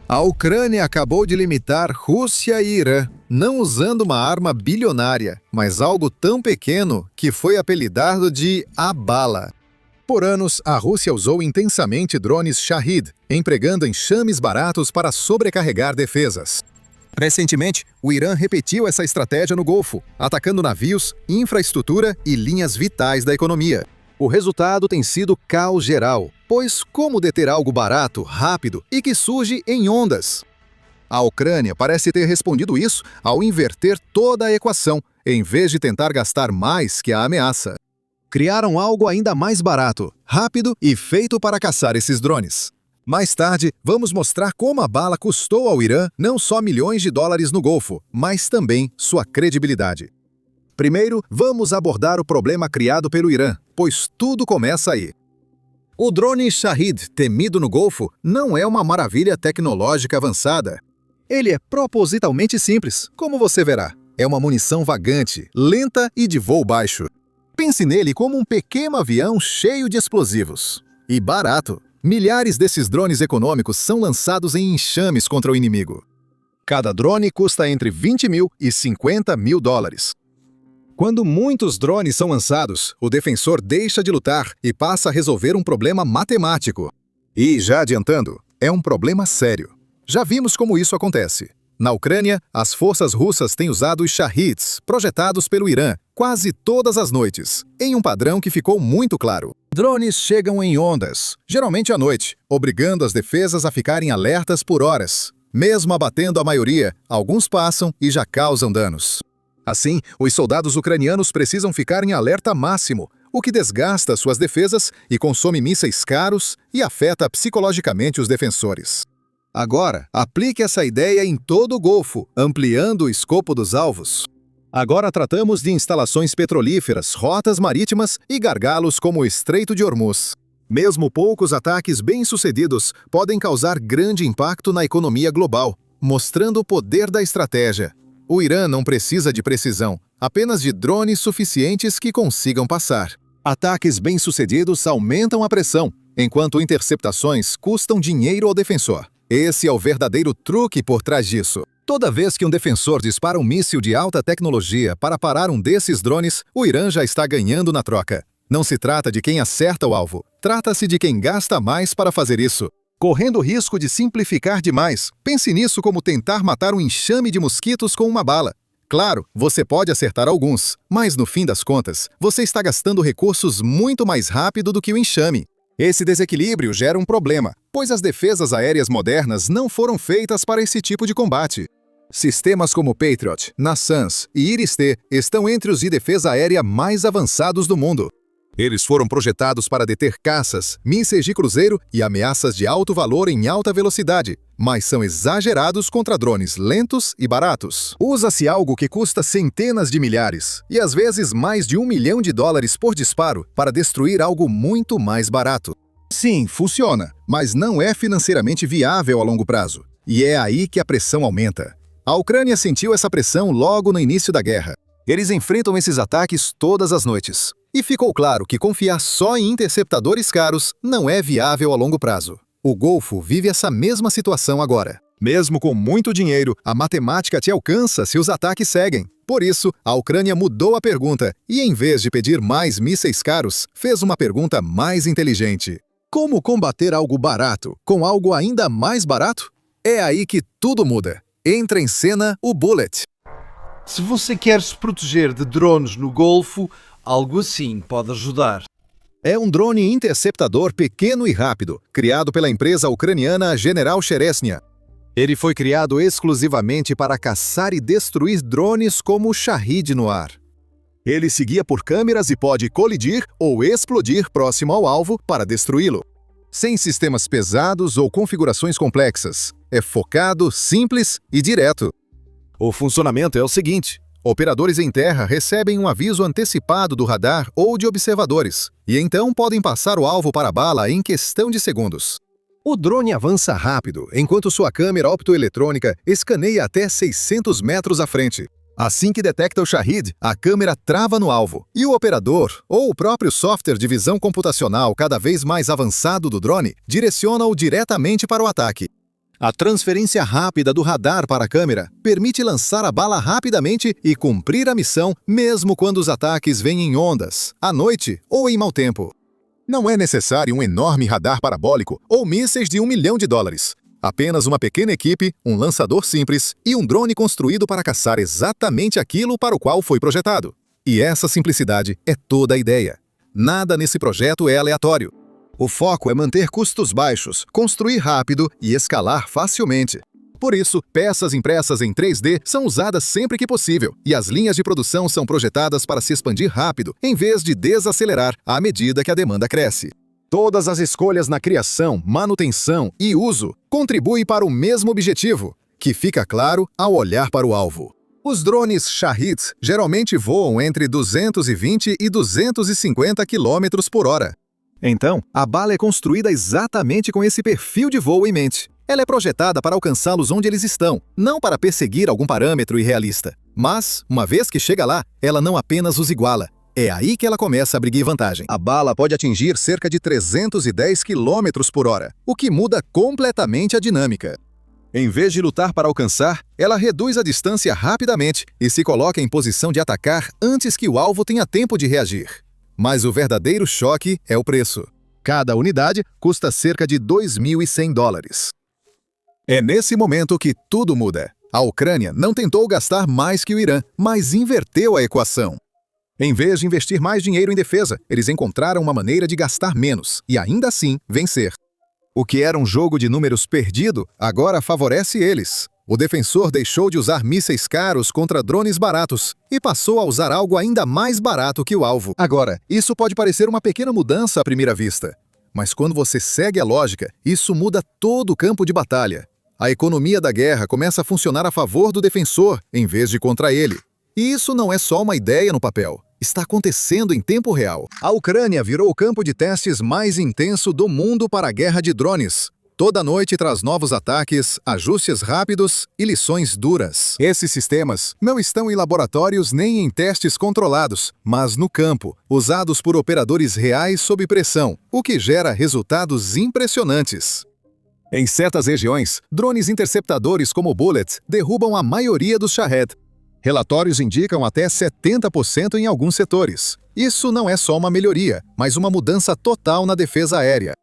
A Ucrânia acabou de limitar Rússia e Irã, não usando uma arma bilionária, mas algo tão pequeno que foi apelidado de a bala. Por anos, a Rússia usou intensamente drones Shahid, empregando enxames baratos para sobrecarregar defesas. Recentemente, o Irã repetiu essa estratégia no Golfo, atacando navios, infraestrutura e linhas vitais da economia. O resultado tem sido caos geral, pois como deter algo barato, rápido e que surge em ondas? A Ucrânia parece ter respondido isso ao inverter toda a equação, em vez de tentar gastar mais que a ameaça. Criaram algo ainda mais barato, rápido e feito para caçar esses drones. Mais tarde, vamos mostrar como a bala custou ao Irã não só milhões de dólares no Golfo, mas também sua credibilidade. Primeiro, vamos abordar o problema criado pelo Irã, pois tudo começa aí. O drone Shahid, temido no Golfo, não é uma maravilha tecnológica avançada. Ele é propositalmente simples, como você verá. É uma munição vagante, lenta e de voo baixo. Pense nele como um pequeno avião cheio de explosivos. E barato. Milhares desses drones econômicos são lançados em enxames contra o inimigo. Cada drone custa entre 20 mil e 50 mil dólares. Quando muitos drones são lançados, o defensor deixa de lutar e passa a resolver um problema matemático. E, já adiantando, é um problema sério. Já vimos como isso acontece. Na Ucrânia, as forças russas têm usado os Shahids, projetados pelo Irã, quase todas as noites, em um padrão que ficou muito claro. Drones chegam em ondas, geralmente à noite, obrigando as defesas a ficarem alertas por horas. Mesmo abatendo a maioria, alguns passam e já causam danos. Assim, os soldados ucranianos precisam ficar em alerta máximo, o que desgasta suas defesas e consome mísseis caros e afeta psicologicamente os defensores. Agora, aplique essa ideia em todo o Golfo, ampliando o escopo dos alvos. Agora tratamos de instalações petrolíferas, rotas marítimas e gargalos como o Estreito de Hormuz. Mesmo poucos ataques bem-sucedidos podem causar grande impacto na economia global, mostrando o poder da estratégia. O Irã não precisa de precisão, apenas de drones suficientes que consigam passar. Ataques bem-sucedidos aumentam a pressão, enquanto interceptações custam dinheiro ao defensor. Esse é o verdadeiro truque por trás disso. Toda vez que um defensor dispara um míssil de alta tecnologia para parar um desses drones, o Irã já está ganhando na troca. Não se trata de quem acerta o alvo, trata-se de quem gasta mais para fazer isso. Correndo o risco de simplificar demais, pense nisso como tentar matar um enxame de mosquitos com uma bala. Claro, você pode acertar alguns, mas no fim das contas, você está gastando recursos muito mais rápido do que o enxame. Esse desequilíbrio gera um problema, pois as defesas aéreas modernas não foram feitas para esse tipo de combate. Sistemas como Patriot, NASAMS e Iris-T estão entre os de defesa aérea mais avançados do mundo. Eles foram projetados para deter caças, mísseis de cruzeiro e ameaças de alto valor em alta velocidade, mas são exagerados contra drones lentos e baratos. Usa-se algo que custa centenas de milhares, e às vezes mais de $1 milhão por disparo, para destruir algo muito mais barato. Sim, funciona, mas não é financeiramente viável a longo prazo. E é aí que a pressão aumenta. A Ucrânia sentiu essa pressão logo no início da guerra. Eles enfrentam esses ataques todas as noites. E ficou claro que confiar só em interceptadores caros não é viável a longo prazo. O Golfo vive essa mesma situação agora. Mesmo com muito dinheiro, a matemática te alcança se os ataques seguem. Por isso, a Ucrânia mudou a pergunta e, em vez de pedir mais mísseis caros, fez uma pergunta mais inteligente. Como combater algo barato com algo ainda mais barato? É aí que tudo muda. Entra em cena o Bullet. Se você quer se proteger de drones no Golfo, algo assim pode ajudar. É um drone interceptador pequeno e rápido, criado pela empresa ucraniana General Cherezhnia. Ele foi criado exclusivamente para caçar e destruir drones como o Shahid no ar. Ele se guia por câmeras e pode colidir ou explodir próximo ao alvo para destruí-lo. Sem sistemas pesados ou configurações complexas. É focado, simples e direto. O funcionamento é o seguinte: operadores em terra recebem um aviso antecipado do radar ou de observadores, e então podem passar o alvo para a bala em questão de segundos. O drone avança rápido, enquanto sua câmera optoeletrônica escaneia até 600 metros à frente. Assim que detecta o Shahid, a câmera trava no alvo, e o operador, ou o próprio software de visão computacional cada vez mais avançado do drone, direciona-o diretamente para o ataque. A transferência rápida do radar para a câmera permite lançar a bala rapidamente e cumprir a missão mesmo quando os ataques vêm em ondas, à noite ou em mau tempo. Não é necessário um enorme radar parabólico ou mísseis de $1 milhão. Apenas uma pequena equipe, um lançador simples e um drone construído para caçar exatamente aquilo para o qual foi projetado. E essa simplicidade é toda a ideia. Nada nesse projeto é aleatório. O foco é manter custos baixos, construir rápido e escalar facilmente. Por isso, peças impressas em 3D são usadas sempre que possível, e as linhas de produção são projetadas para se expandir rápido, em vez de desacelerar à medida que a demanda cresce. Todas as escolhas na criação, manutenção e uso contribuem para o mesmo objetivo, que fica claro ao olhar para o alvo. Os drones Shahed geralmente voam entre 220 e 250 km por hora. Então, a bala é construída exatamente com esse perfil de voo em mente. Ela é projetada para alcançá-los onde eles estão, não para perseguir algum parâmetro irrealista. Mas, uma vez que chega lá, ela não apenas os iguala. É aí que ela começa a brigar vantagem. A bala pode atingir cerca de 310 km por hora, o que muda completamente a dinâmica. Em vez de lutar para alcançar, ela reduz a distância rapidamente e se coloca em posição de atacar antes que o alvo tenha tempo de reagir. Mas o verdadeiro choque é o preço. Cada unidade custa cerca de $2.100. É nesse momento que tudo muda. A Ucrânia não tentou gastar mais que o Irã, mas inverteu a equação. Em vez de investir mais dinheiro em defesa, eles encontraram uma maneira de gastar menos e ainda assim vencer. O que era um jogo de números perdido, agora favorece eles. O defensor deixou de usar mísseis caros contra drones baratos e passou a usar algo ainda mais barato que o alvo. Agora, isso pode parecer uma pequena mudança à primeira vista. Mas quando você segue a lógica, isso muda todo o campo de batalha. A economia da guerra começa a funcionar a favor do defensor, em vez de contra ele. E isso não é só uma ideia no papel. Está acontecendo em tempo real. A Ucrânia virou o campo de testes mais intenso do mundo para a guerra de drones. Toda noite traz novos ataques, ajustes rápidos e lições duras. Esses sistemas não estão em laboratórios nem em testes controlados, mas no campo, usados por operadores reais sob pressão, o que gera resultados impressionantes. Em certas regiões, drones interceptadores como Bullet derrubam a maioria dos Shahed. Relatórios indicam até 70% em alguns setores. Isso não é só uma melhoria, mas uma mudança total na defesa aérea.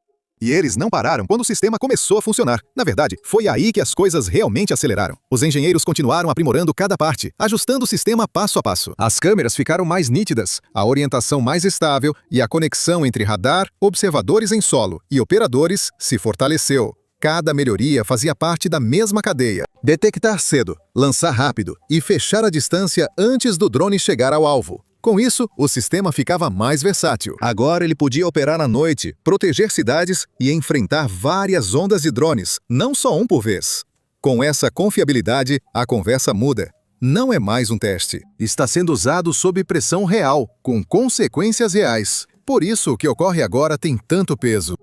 E eles não pararam quando o sistema começou a funcionar. Na verdade, foi aí que as coisas realmente aceleraram. Os engenheiros continuaram aprimorando cada parte, ajustando o sistema passo a passo. As câmeras ficaram mais nítidas, a orientação mais estável e a conexão entre radar, observadores em solo e operadores se fortaleceu. Cada melhoria fazia parte da mesma cadeia. Detectar cedo, lançar rápido e fechar a distância antes do drone chegar ao alvo. Com isso, o sistema ficava mais versátil. Agora ele podia operar à noite, proteger cidades e enfrentar várias ondas de drones, não só um por vez. Com essa confiabilidade, a conversa muda. Não é mais um teste. Está sendo usado sob pressão real, com consequências reais. Por isso, o que ocorre agora tem tanto peso.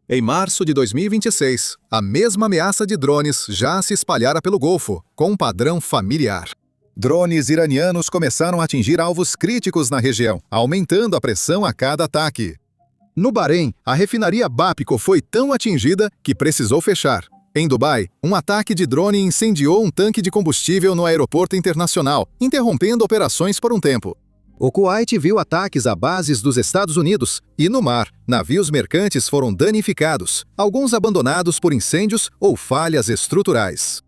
Em março de 2026, a mesma ameaça de drones já se espalhara pelo Golfo, com um padrão familiar. Drones iranianos começaram a atingir alvos críticos na região, aumentando a pressão a cada ataque. No Bahrein, a refinaria Bapco foi tão atingida que precisou fechar. Em Dubai, um ataque de drone incendiou um tanque de combustível no aeroporto internacional, interrompendo operações por um tempo. O Kuwait viu ataques a bases dos Estados Unidos e, no mar, navios mercantes foram danificados, alguns abandonados por incêndios ou falhas estruturais.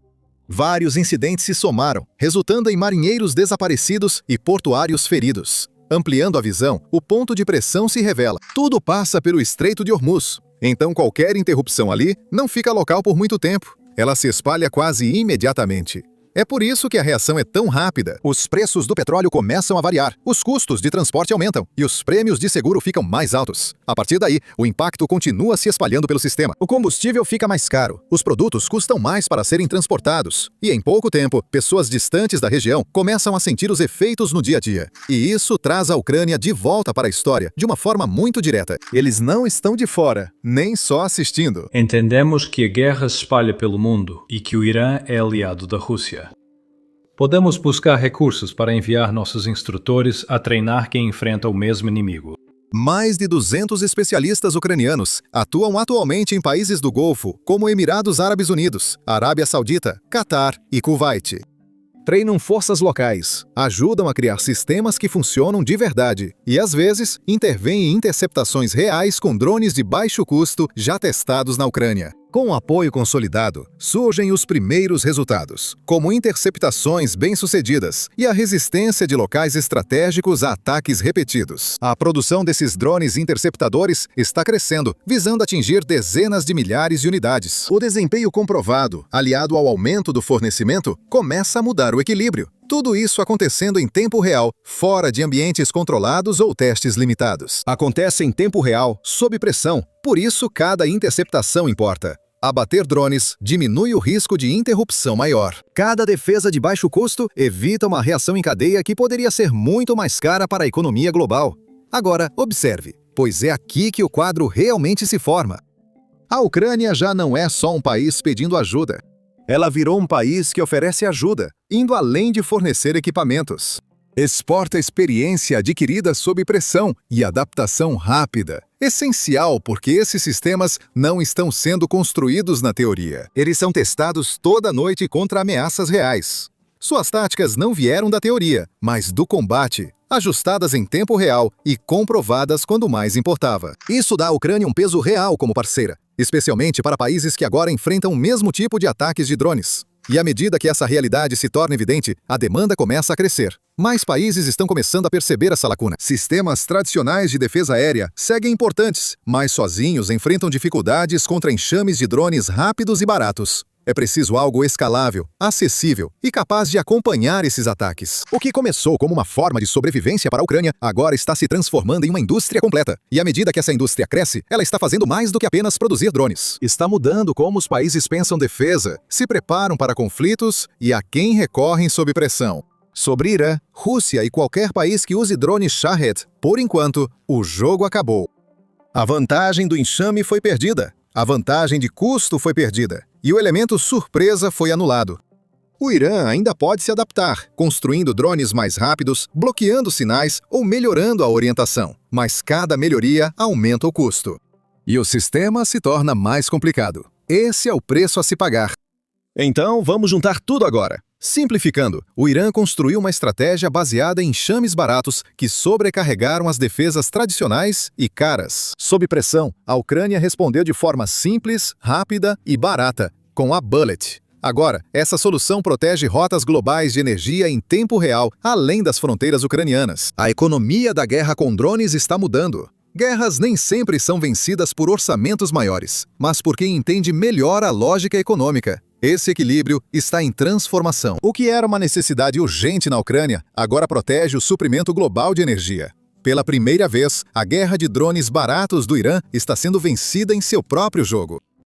Vários incidentes se somaram, resultando em marinheiros desaparecidos e portuários feridos. Ampliando a visão, o ponto de pressão se revela. Tudo passa pelo Estreito de Hormuz. Então qualquer interrupção ali não fica local por muito tempo. Ela se espalha quase imediatamente. É por isso que a reação é tão rápida. Os preços do petróleo começam a variar, os custos de transporte aumentam e os prêmios de seguro ficam mais altos. A partir daí, o impacto continua se espalhando pelo sistema. O combustível fica mais caro, os produtos custam mais para serem transportados e, em pouco tempo, pessoas distantes da região começam a sentir os efeitos no dia a dia. E isso traz a Ucrânia de volta para a história, de uma forma muito direta. Eles não estão de fora, nem só assistindo. Entendemos que a guerra se espalha pelo mundo e que o Irã é aliado da Rússia. Podemos buscar recursos para enviar nossos instrutores a treinar quem enfrenta o mesmo inimigo. Mais de 200 especialistas ucranianos atuam atualmente em países do Golfo, como Emirados Árabes Unidos, Arábia Saudita, Catar e Kuwait. Treinam forças locais, ajudam a criar sistemas que funcionam de verdade e, às vezes, intervêm em interceptações reais com drones de baixo custo já testados na Ucrânia. Com o apoio consolidado, surgem os primeiros resultados, como interceptações bem-sucedidas e a resistência de locais estratégicos a ataques repetidos. A produção desses drones interceptadores está crescendo, visando atingir dezenas de milhares de unidades. O desempenho comprovado, aliado ao aumento do fornecimento, começa a mudar o equilíbrio. Tudo isso acontecendo em tempo real, fora de ambientes controlados ou testes limitados. Acontece em tempo real, sob pressão, por isso cada interceptação importa. Abater drones diminui o risco de interrupção maior. Cada defesa de baixo custo evita uma reação em cadeia que poderia ser muito mais cara para a economia global. Agora, observe, pois é aqui que o quadro realmente se forma. A Ucrânia já não é só um país pedindo ajuda. Ela virou um país que oferece ajuda, indo além de fornecer equipamentos. Exporta experiência adquirida sob pressão e adaptação rápida. Essencial porque esses sistemas não estão sendo construídos na teoria. Eles são testados toda noite contra ameaças reais. Suas táticas não vieram da teoria, mas do combate, ajustadas em tempo real e comprovadas quando mais importava. Isso dá à Ucrânia um peso real como parceira, especialmente para países que agora enfrentam o mesmo tipo de ataques de drones. E à medida que essa realidade se torna evidente, a demanda começa a crescer. Mais países estão começando a perceber essa lacuna. Sistemas tradicionais de defesa aérea seguem importantes, mas sozinhos enfrentam dificuldades contra enxames de drones rápidos e baratos. É preciso algo escalável, acessível e capaz de acompanhar esses ataques. O que começou como uma forma de sobrevivência para a Ucrânia, agora está se transformando em uma indústria completa. E à medida que essa indústria cresce, ela está fazendo mais do que apenas produzir drones. Está mudando como os países pensam defesa, se preparam para conflitos e a quem recorrem sob pressão. Sobre Irã, Rússia e qualquer país que use drones Shahed, por enquanto, o jogo acabou. A vantagem do enxame foi perdida. A vantagem de custo foi perdida. E o elemento surpresa foi anulado. O Irã ainda pode se adaptar, construindo drones mais rápidos, bloqueando sinais ou melhorando a orientação. Mas cada melhoria aumenta o custo. E o sistema se torna mais complicado. Esse é o preço a se pagar. Então, vamos juntar tudo agora. Simplificando, o Irã construiu uma estratégia baseada em enxames baratos que sobrecarregaram as defesas tradicionais e caras. Sob pressão, a Ucrânia respondeu de forma simples, rápida e barata, com a Bullet. Agora, essa solução protege rotas globais de energia em tempo real, além das fronteiras ucranianas. A economia da guerra com drones está mudando. Guerras nem sempre são vencidas por orçamentos maiores, mas por quem entende melhor a lógica econômica. Esse equilíbrio está em transformação. O que era uma necessidade urgente na Ucrânia, agora protege o suprimento global de energia. Pela primeira vez, a guerra de drones baratos do Irã está sendo vencida em seu próprio jogo.